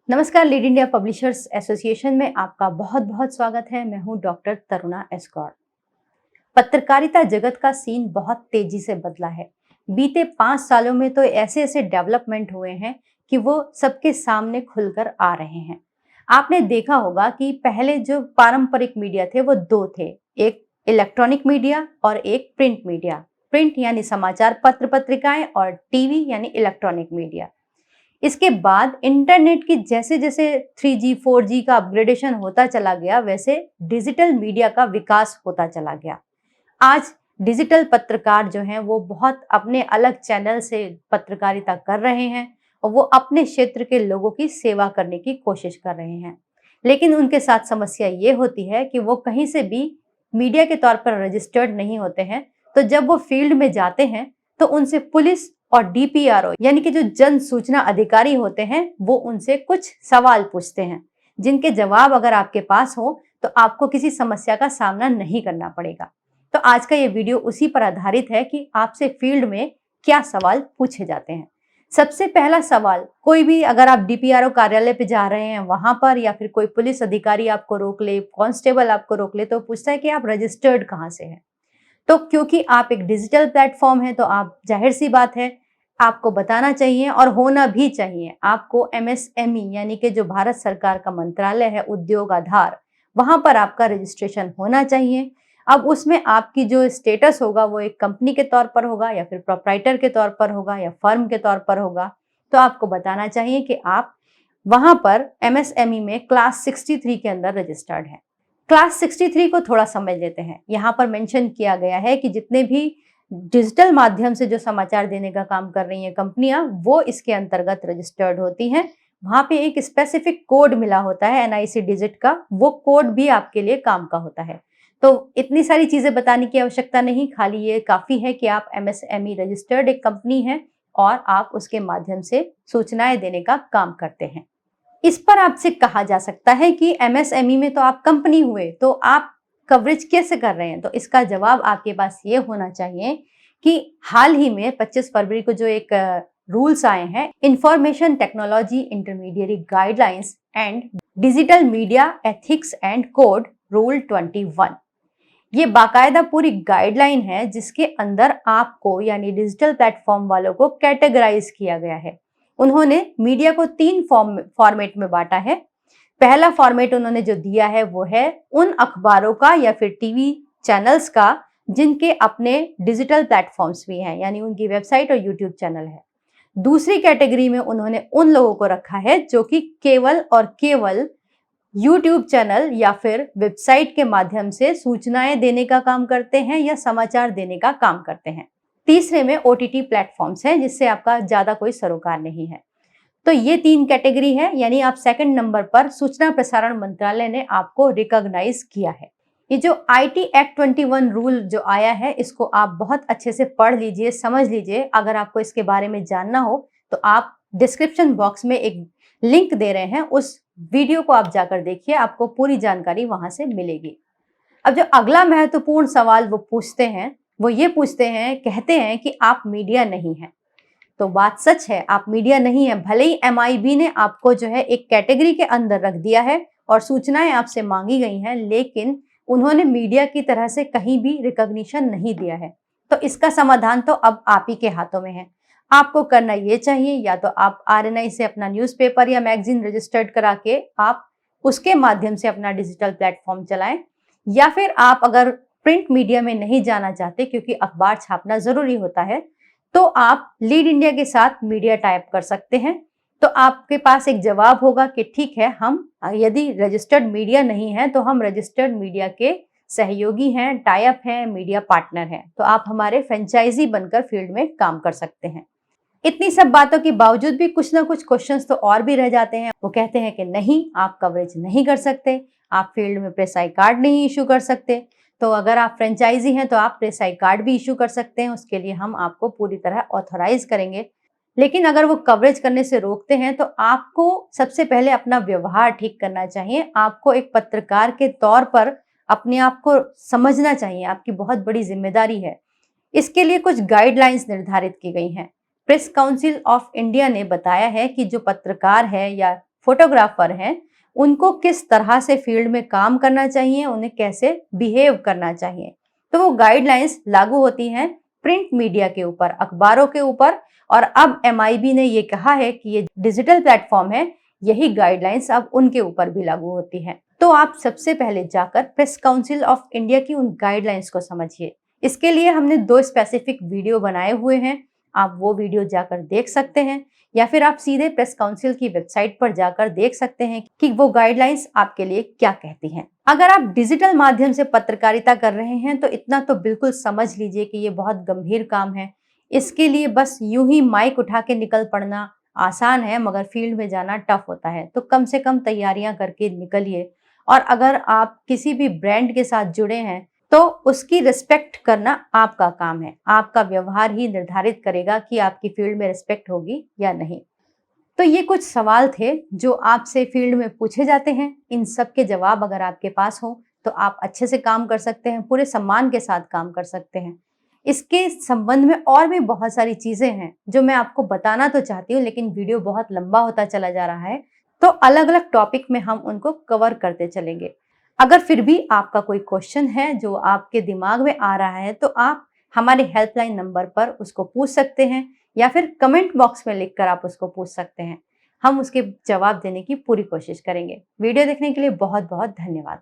नमस्कार, lead India publishers association में आपका बहुत बहुत स्वागत है। मैं हूं डॉक्टर तरुणा एस गौड़। पत्रकारिता जगत का सीन बहुत तेजी से बदला है। बीते 5 सालों में तो ऐसे ऐसे डेवलपमेंट हुए हैं कि वो सबके सामने खुलकर आ रहे हैं। आपने देखा होगा कि पहले जो पारंपरिक मीडिया थे वो दो थे, एक इलेक्ट्रॉनिक मीडिया और एक प्रिंट मीडिया। प्रिंट यानी समाचार पत्र पत्रिकाएं और टीवी यानी इलेक्ट्रॉनिक मीडिया। इसके बाद इंटरनेट की जैसे जैसे 3G 4G का अपग्रेडेशन होता चला गया, वैसे डिजिटल मीडिया का विकास होता चला गया। आज डिजिटल पत्रकार जो हैं वो बहुत अपने अलग चैनल से पत्रकारिता कर रहे हैं और वो अपने क्षेत्र के लोगों की सेवा करने की कोशिश कर रहे हैं। लेकिन उनके साथ समस्या ये होती है कि वो कहीं से भी मीडिया के तौर पर रजिस्टर्ड नहीं होते हैं। तो जब वो फील्ड में जाते हैं तो उनसे पुलिस और DPRO यानी कि जो जन सूचना अधिकारी होते हैं वो उनसे कुछ सवाल पूछते हैं, जिनके जवाब अगर आपके पास हो तो आपको किसी समस्या का सामना नहीं करना पड़ेगा। तो आज का ये वीडियो उसी पर आधारित है कि आपसे फील्ड में क्या सवाल पूछे जाते हैं। सबसे पहला सवाल, कोई भी अगर आप DPRO कार्यालय पे जा रहे हैं वहां पर, या फिर कोई पुलिस अधिकारी आपको रोक ले, कांस्टेबल आपको रोक ले, तो पूछता है कि आप रजिस्टर्ड कहाँ से हैं। तो क्योंकि आप एक डिजिटल प्लेटफॉर्म है तो आप, जाहिर सी बात है, आपको बताना चाहिए और होना भी चाहिए। आपको MSME यानी कि जो भारत सरकार का मंत्रालय है, उद्योग आधार, वहां पर आपका रजिस्ट्रेशन होना चाहिए। अब उसमें आपकी जो स्टेटस होगा वो एक कंपनी के तौर पर होगा या फिर प्रोप्राइटर के तौर पर होगा या फर्म के तौर पर होगा। तो आपको बताना चाहिए कि आप वहां पर MSME में क्लास 63 के अंदर रजिस्टर्ड है। क्लास 63 को थोड़ा समझ लेते हैं। यहाँ पर मेंशन किया गया है कि जितने भी डिजिटल माध्यम से जो समाचार देने का काम कर रही हैं कंपनियां, वो इसके अंतर्गत रजिस्टर्ड होती हैं। वहां पे एक स्पेसिफिक कोड मिला होता है NIC डिजिट का, वो कोड भी आपके लिए काम का होता है। तो इतनी सारी चीजें बताने की आवश्यकता नहीं, खाली ये काफी है कि आप MSME रजिस्टर्ड एक कंपनी है और आप उसके माध्यम से सूचनाएं देने का काम करते हैं। इस पर आपसे कहा जा सकता है कि MSME में तो आप कंपनी हुए, तो आप कवरेज कैसे कर रहे हैं। तो इसका जवाब आपके पास ये होना चाहिए कि हाल ही में 25 फरवरी को जो एक रूल्स आए हैं, information technology intermediate guidelines and digital media ethics and code rule 21। ये बाकायदा पूरी गाइडलाइन है जिसके अंदर आपको यानी डिजिटल प्लेटफॉर्म वालों को कैटेगराइज किया गया है। उन्होंने मीडिया को 3 फॉर्मेट में बांटा है। पहला फॉर्मेट उन्होंने जो दिया है वो है उन अखबारों का या फिर टीवी चैनल्स का जिनके अपने डिजिटल प्लेटफॉर्म्स भी हैं, यानी उनकी वेबसाइट और यूट्यूब चैनल है। दूसरी कैटेगरी में उन्होंने उन लोगों को रखा है जो कि केवल और केवल यूट्यूब चैनल या फिर वेबसाइट के माध्यम से सूचनाएं देने का काम करते हैं या समाचार देने का काम करते हैं। तीसरे में OTT प्लेटफॉर्म्स हैं जिससे आपका ज्यादा कोई सरोकार नहीं है। तो ये 3 कैटेगरी है, यानी आप सेकंड नंबर पर सूचना प्रसारण मंत्रालय ने आपको रिकॉग्नाइज किया है। ये जो IT एक्ट 21 रूल जो आया है, इसको आप बहुत अच्छे से पढ़ लीजिए, समझ लीजिए। अगर आपको इसके बारे में जानना हो तो आप डिस्क्रिप्शन बॉक्स में एक लिंक दे रहे हैं, उस वीडियो को आप जाकर देखिए, आपको पूरी जानकारी वहां से मिलेगी। अब जो अगला महत्वपूर्ण सवाल वो पूछते हैं, वो ये पूछते हैं, कहते हैं कि आप मीडिया नहीं हैं। तो बात सच है, आप मीडिया नहीं है। भले ही MIB ने आपको जो है एक कैटेगरी के अंदर रख दिया है और सूचनाएं आपसे मांगी गई हैं, लेकिन उन्होंने मीडिया की तरह से कहीं भी रिकॉग्निशन नहीं दिया है। तो इसका समाधान तो अब आप ही के हाथों में है। आपको करना ये चाहिए, या तो आप RNI से अपना न्यूज़पेपर या मैगजीन रजिस्टर्ड करा के आप उसके माध्यम से अपना डिजिटल प्लेटफॉर्म चलाएं, या फिर आप अगर प्रिंट मीडिया में नहीं जाना चाहते क्योंकि अखबार छापना जरूरी होता है, तो आप लीड इंडिया के साथ मीडिया टाइप कर सकते हैं। तो आपके पास एक जवाब होगा कि ठीक है, हम यदि रजिस्टर्ड मीडिया नहीं है तो हम रजिस्टर्ड मीडिया के सहयोगी हैं, टाइप हैं, मीडिया पार्टनर हैं। तो आप हमारे फ्रेंचाइजी बनकर फील्ड में काम कर सकते हैं। इतनी सब बातों के बावजूद भी कुछ ना कुछ क्वेश्चंस तो और भी रह जाते हैं। वो कहते हैं कि नहीं, आप कवरेज नहीं कर सकते, आप फील्ड में प्रेस आई कार्ड नहीं इशू कर सकते। तो अगर आप फ्रेंचाइजी हैं तो आप प्रेस आई कार्ड भी इशू कर सकते हैं, उसके लिए हम आपको पूरी तरह ऑथराइज करेंगे। लेकिन अगर वो कवरेज करने से रोकते हैं तो आपको सबसे पहले अपना व्यवहार ठीक करना चाहिए। आपको एक पत्रकार के तौर पर अपने आप को समझना चाहिए, आपकी बहुत बड़ी जिम्मेदारी है। इसके लिए कुछ गाइडलाइंस निर्धारित की गई हैं। प्रेस काउंसिल ऑफ इंडिया ने बताया है कि जो पत्रकार है या फोटोग्राफर हैं उनको किस तरह से फील्ड में काम करना चाहिए, उन्हें कैसे बिहेव करना चाहिए। तो वो गाइडलाइंस लागू होती हैं प्रिंट मीडिया के ऊपर, अखबारों के ऊपर। और अब MIB ने ये कहा है कि ये डिजिटल प्लेटफॉर्म है, यही गाइडलाइंस अब उनके ऊपर भी लागू होती हैं। तो आप सबसे पहले जाकर प्रेस काउंसिल ऑफ इंडिया की उन गाइडलाइंस को समझिए। इसके लिए हमने 2 स्पेसिफिक वीडियो बनाए हुए हैं, आप वो वीडियो जाकर देख सकते हैं, या फिर आप सीधे प्रेस काउंसिल की वेबसाइट पर जाकर देख सकते हैं कि वो गाइडलाइंस आपके लिए क्या कहती हैं। अगर आप डिजिटल माध्यम से पत्रकारिता कर रहे हैं तो इतना तो बिल्कुल समझ लीजिए कि ये बहुत गंभीर काम है। इसके लिए बस यूं ही माइक उठा के निकल पड़ना आसान है, मगर फील्ड में जाना टफ होता है। तो कम से कम तैयारियां करके निकलिए। और अगर आप किसी भी ब्रांड के साथ जुड़े हैं तो उसकी रिस्पेक्ट करना आपका काम है। आपका व्यवहार ही निर्धारित करेगा कि आपकी फील्ड में रिस्पेक्ट होगी या नहीं। तो ये कुछ सवाल थे जो आपसे फील्ड में पूछे जाते हैं। इन सब के जवाब अगर आपके पास हो तो आप अच्छे से काम कर सकते हैं, पूरे सम्मान के साथ काम कर सकते हैं। इसके संबंध में और भी बहुत सारी चीजें हैं जो मैं आपको बताना तो चाहती हूँ, लेकिन वीडियो बहुत लंबा होता चला जा रहा है, तो अलग अलग टॉपिक में हम उनको कवर करते चलेंगे। अगर फिर भी आपका कोई क्वेश्चन है जो आपके दिमाग में आ रहा है तो आप हमारे हेल्पलाइन नंबर पर उसको पूछ सकते हैं, या फिर कमेंट बॉक्स में लिखकर आप उसको पूछ सकते हैं। हम उसके जवाब देने की पूरी कोशिश करेंगे। वीडियो देखने के लिए बहुत बहुत धन्यवाद।